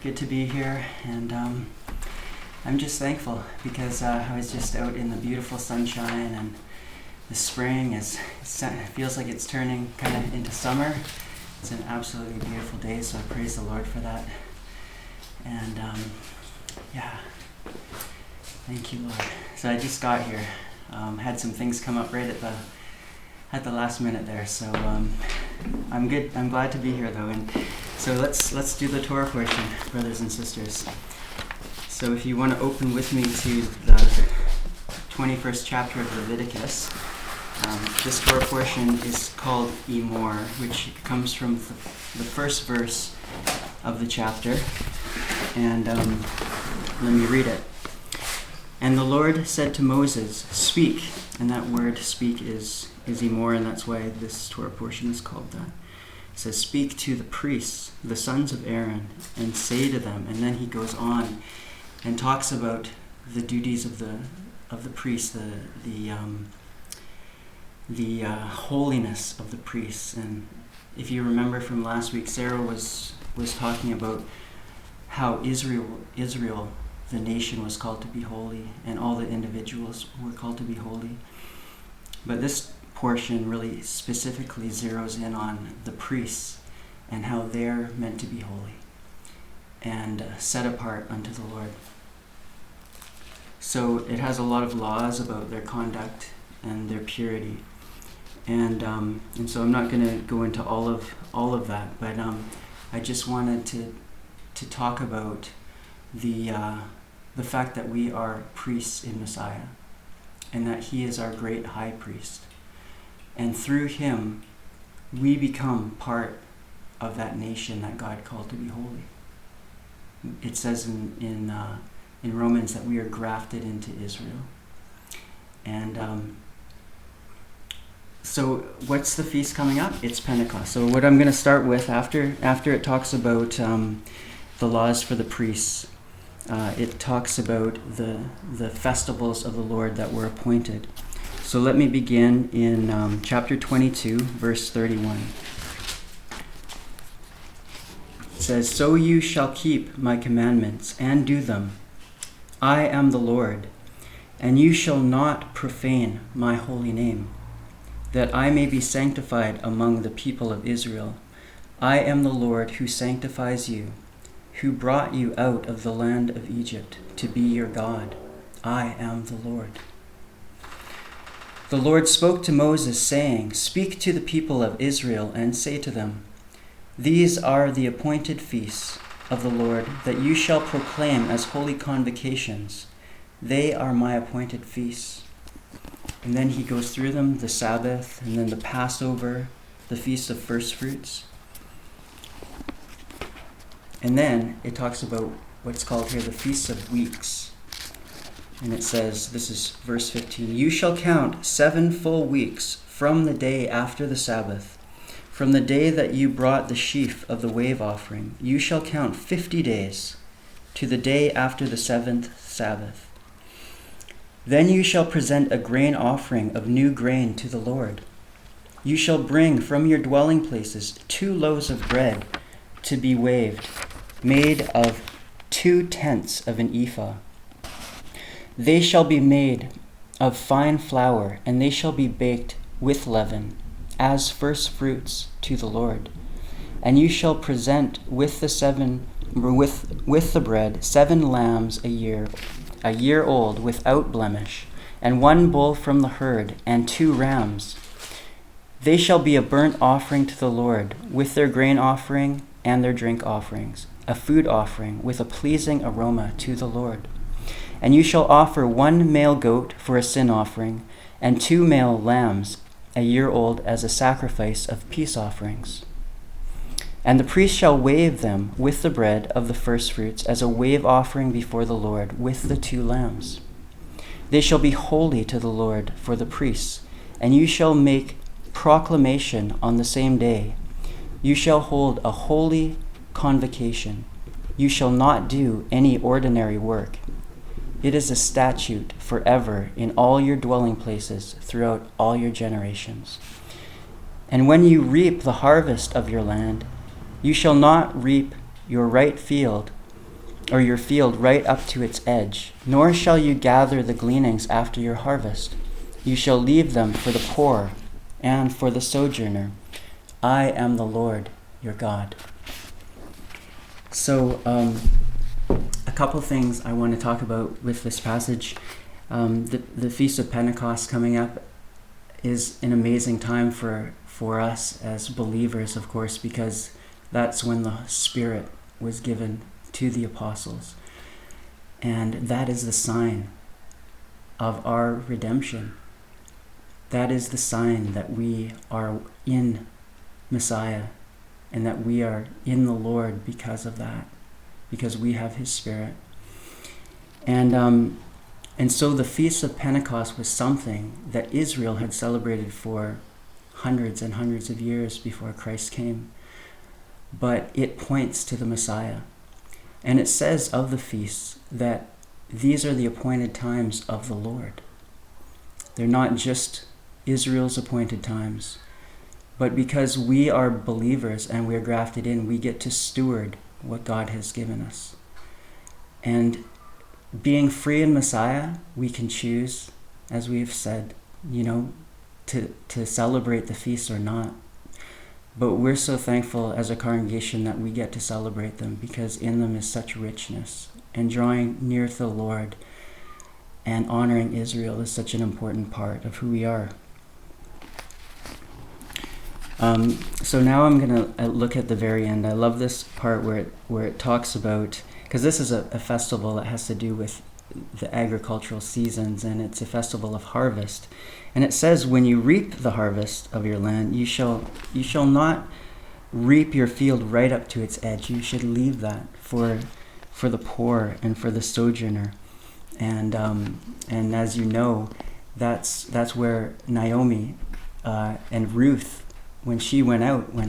Good to be here, and I'm just thankful because I was just out in the beautiful sunshine, and the spring it feels like it's turning kind of into summer. It's an absolutely beautiful day, so I praise the Lord for that. And thank you, Lord. So I just got here, had some things come up right at the last minute there, so I'm good. I'm glad to be here though, and so let's do the Torah portion, brothers and sisters. So if you want to open with me to the 21st chapter of Leviticus, this Torah portion is called Amor, which comes from the first verse of the chapter, and let me read it. And the Lord said to Moses, "Speak," and that word "speak" is Amor, and that's why this Torah portion is called that. It says, "Speak to the priests, the sons of Aaron, and say to them," and then he goes on and talks about the duties of the priests, the holiness of the priests. And if you remember from last week, Sarah was talking about how Israel, the nation, was called to be holy, and all the individuals were called to be holy. But this portion really specifically zeroes in on the priests and how they're meant to be holy and set apart unto the Lord. So it has a lot of laws about their conduct and their purity, and so I'm not going to go into all of that, but I just wanted to talk about the fact that we are priests in Messiah, and that He is our great high priest. And through Him, we become part of that nation that God called to be holy. It says in Romans that we are grafted into Israel. And so what's the feast coming up? It's Pentecost. So what I'm going to start with, after it talks about the laws for the priests, it talks about the festivals of the Lord that were appointed. So let me begin in chapter 22, verse 31. It says, "So you shall keep my commandments and do them. I am the Lord, and you shall not profane my holy name, that I may be sanctified among the people of Israel. I am the Lord who sanctifies you, who brought you out of the land of Egypt to be your God. I am the Lord." The Lord spoke to Moses, saying, "Speak to the people of Israel and say to them, These are the appointed feasts of the Lord that you shall proclaim as holy convocations. They are my appointed feasts." And then he goes through them, the Sabbath, and then the Passover, the Feast of First Fruits. And then it talks about what's called here the Feast of Weeks. And it says, this is verse 15, "You shall count 7 full weeks from the day after the Sabbath. From the day that you brought the sheaf of the wave offering, you shall count 50 days to the day after the 7th Sabbath. Then you shall present a grain offering of new grain to the Lord. You shall bring from your dwelling places 2 loaves of bread to be waved, made of 2/10 of an ephah. They shall be made of fine flour, and they shall be baked with leaven, as first fruits to the Lord. And you shall present with the bread 7 lambs a year old, without blemish, and 1 bull from the herd, and 2 rams. They shall be a burnt offering to the Lord, with their grain offering and their drink offerings, a food offering with a pleasing aroma to the Lord. And you shall offer 1 male goat for a sin offering, and 2 male lambs a year old as a sacrifice of peace offerings. And the priest shall wave them with the bread of the first fruits as a wave offering before the Lord with the 2 lambs. They shall be holy to the Lord for the priests, and you shall make proclamation on the same day. You shall hold a holy convocation. You shall not do any ordinary work. It is a statute forever in all your dwelling places throughout all your generations. And when you reap the harvest of your land, you shall not reap your right field or your field right up to its edge, nor shall you gather the gleanings after your harvest. You shall leave them for the poor and for the sojourner. I am the Lord your God. So, a couple things I want to talk about with this passage. The Feast of Pentecost coming up is an amazing time for us as believers, of course, because that's when the Spirit was given to the apostles. And that is the sign of our redemption. That is the sign that we are in Messiah and that we are in the Lord because of that, because we have His Spirit. And so the Feast of Pentecost was something that Israel had celebrated for hundreds and hundreds of years before Christ came. But it points to the Messiah. And it says of the feasts that these are the appointed times of the Lord. They're not just Israel's appointed times, but because we are believers and we're grafted in, we get to steward what God has given us. And being free in Messiah, we can choose, as we've said, to celebrate the feast or not. But we're so thankful as a congregation that we get to celebrate them, because in them is such richness. And drawing near to the Lord and honoring Israel is such an important part of who we are. So now I'm going to look at the very end. I love this part where it talks about, because this is a festival that has to do with the agricultural seasons, and it's a festival of harvest. And it says, when you reap the harvest of your land, you shall not reap your field right up to its edge. You should leave that for the poor and for the sojourner. And as you know, that's where Naomi and Ruth, when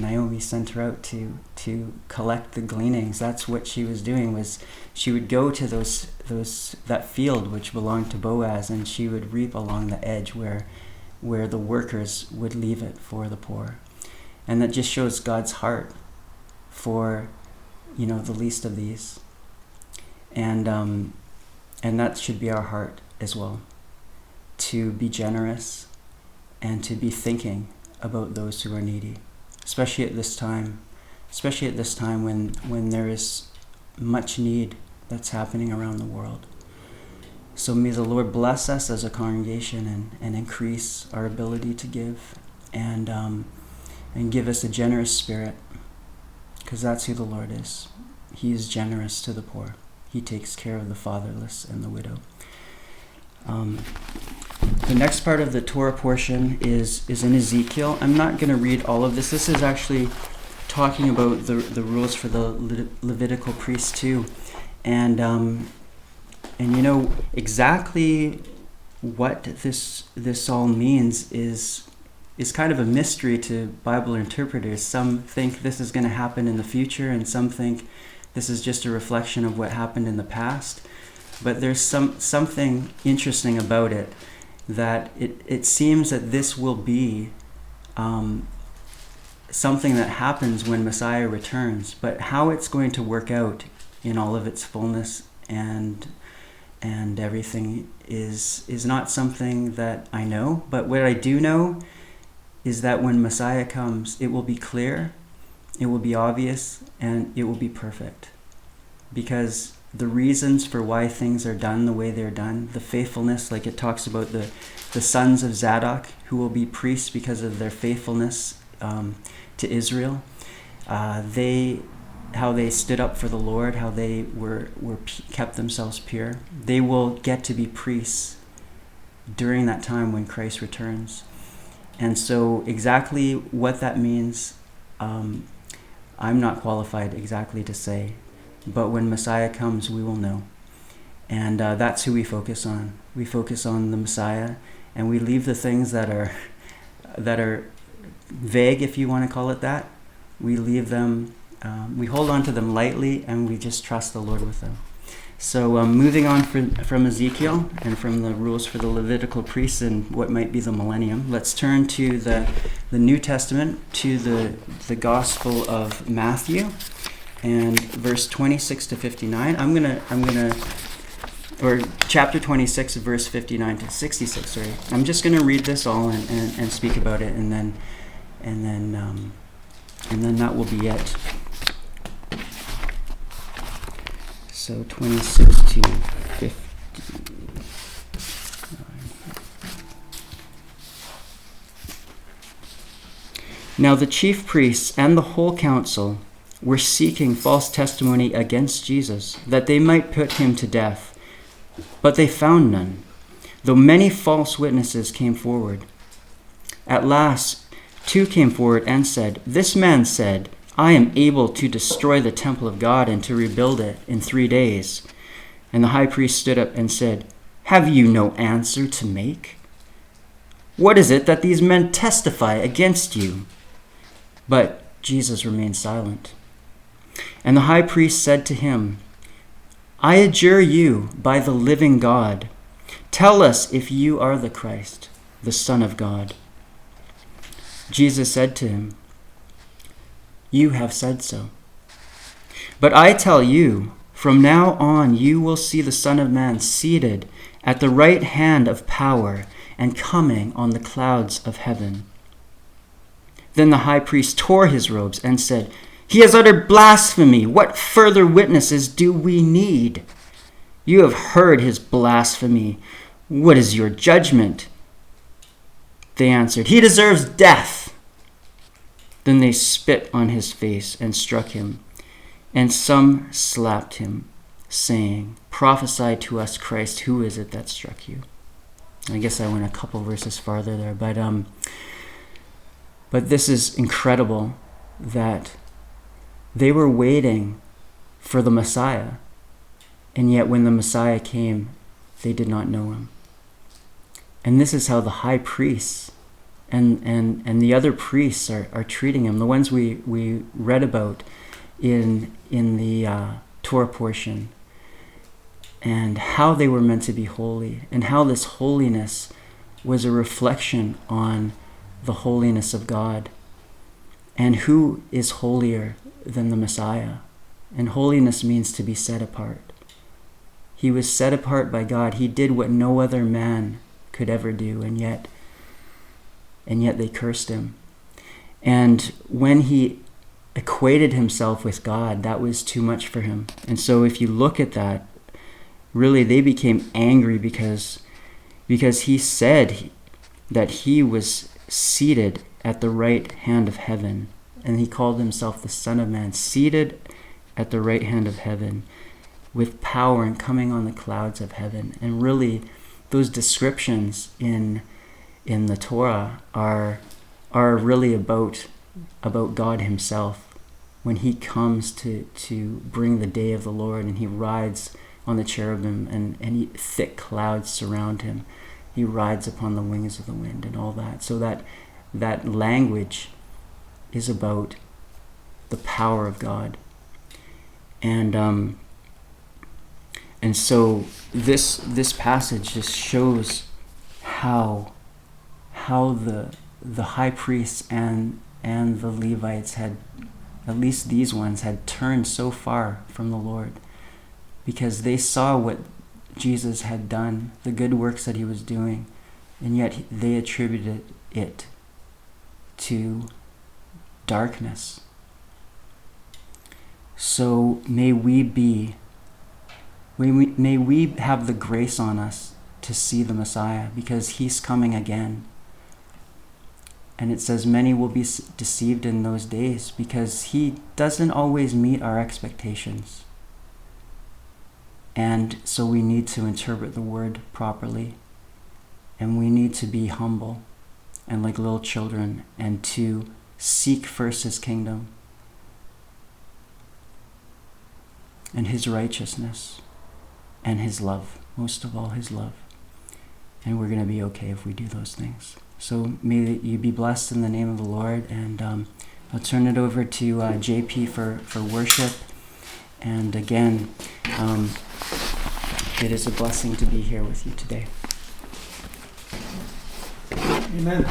Naomi sent her out to collect the gleanings, that's what she was doing. Was she would go to that field which belonged to Boaz, and she would reap along the edge where the workers would leave it for the poor. And that just shows God's heart for the least of these. And that should be our heart as well, to be generous and to be thinking about those who are needy, especially at this time when there is much need that's happening around the world. So may the Lord bless us as a congregation and increase our ability to give and give us a generous spirit, because that's who the Lord is. He is generous to the poor. He takes care of the fatherless and the widow. The next part of the Torah portion is in Ezekiel. I'm not going to read all of this. This is actually talking about the rules for the Levitical priests too. And exactly what this all means is kind of a mystery to Bible interpreters. Some think this is going to happen in the future, and some think this is just a reflection of what happened in the past. But there's something interesting about it, that it seems that this will be something that happens when Messiah returns. But how it's going to work out in all of its fullness and everything is not something that I know. But what I do know is that when Messiah comes, it will be clear, it will be obvious, and it will be perfect. Because the reasons for why things are done the way they're done, the faithfulness, like it talks about the sons of Zadok who will be priests because of their faithfulness to Israel, how they stood up for the Lord, how they were kept themselves pure. They will get to be priests during that time when Christ returns. And so exactly what that means, I'm not qualified exactly to say. But when Messiah comes, we will know. And that's who we focus on. We focus on the Messiah, and we leave the things that are vague, if you want to call it that. We leave them, we hold on to them lightly, and we just trust the Lord with them. So moving on from Ezekiel and from the rules for the Levitical priests and what might be the millennium, let's turn to the New Testament, to the Gospel of Matthew. and verse 26 to 59. I'm gonna, or chapter 26, verse 59 to 66. Sorry, I'm just gonna read this all and speak about it, and then that will be it. So 26 to 50. Now the chief priests and the whole council were seeking false testimony against Jesus, that they might put him to death. But they found none, though many false witnesses came forward. At last, 2 came forward and said, "This man said, I am able to destroy the temple of God and to rebuild it in 3 days." And the high priest stood up and said, "Have you no answer to make? What is it that these men testify against you?" But Jesus remained silent. And the high priest said to him, "I adjure you by the living God, tell us if you are the Christ, the Son of God." Jesus said to him, "You have said so. But I tell you, from now on you will see the Son of Man seated at the right hand of power and coming on the clouds of heaven." Then the high priest tore his robes and said, "He has uttered blasphemy. What further witnesses do we need? You have heard his blasphemy. What is your judgment?" They answered, "He deserves death." Then they spit on his face and struck him, and some slapped him, saying, "Prophesy to us, Christ, who is it that struck you?" I guess I went a couple verses farther there, but this is incredible that they were waiting for the Messiah, and yet when the Messiah came, they did not know him. And this is how the high priests and the other priests are treating him, the ones we read about in the Torah portion, and how they were meant to be holy, and how this holiness was a reflection on the holiness of God. And who is holier than the Messiah? And holiness means to be set apart. He was set apart by God. He did what no other man could ever do, and yet they cursed him. And when he equated himself with God, that was too much for him. And so if you look at that, really they became angry because he said that he was seated at the right hand of heaven, and he called himself the Son of Man, seated at the right hand of heaven with power and coming on the clouds of heaven. And really those descriptions in the Torah are really about God himself, when he comes to bring the day of the Lord, and he rides on the cherubim, and thick clouds surround him. He rides upon the wings of the wind and all that. So that language is about the power of God. And so this passage just shows how the high priests and the Levites had, at least these ones, had turned so far from the Lord, because they saw what Jesus had done, the good works that he was doing, and yet they attributed it to darkness. So may we have the grace on us to see the Messiah, because he's coming again. And it says many will be deceived in those days, because he doesn't always meet our expectations. And so we need to interpret the word properly, and we need to be humble and like little children, and to seek first his kingdom and his righteousness and his love, most of all his love. And we're going to be okay if we do those things. So may you be blessed in the name of the Lord. And I'll turn it over to JP for worship. And again, it is a blessing to be here with you today. Amen.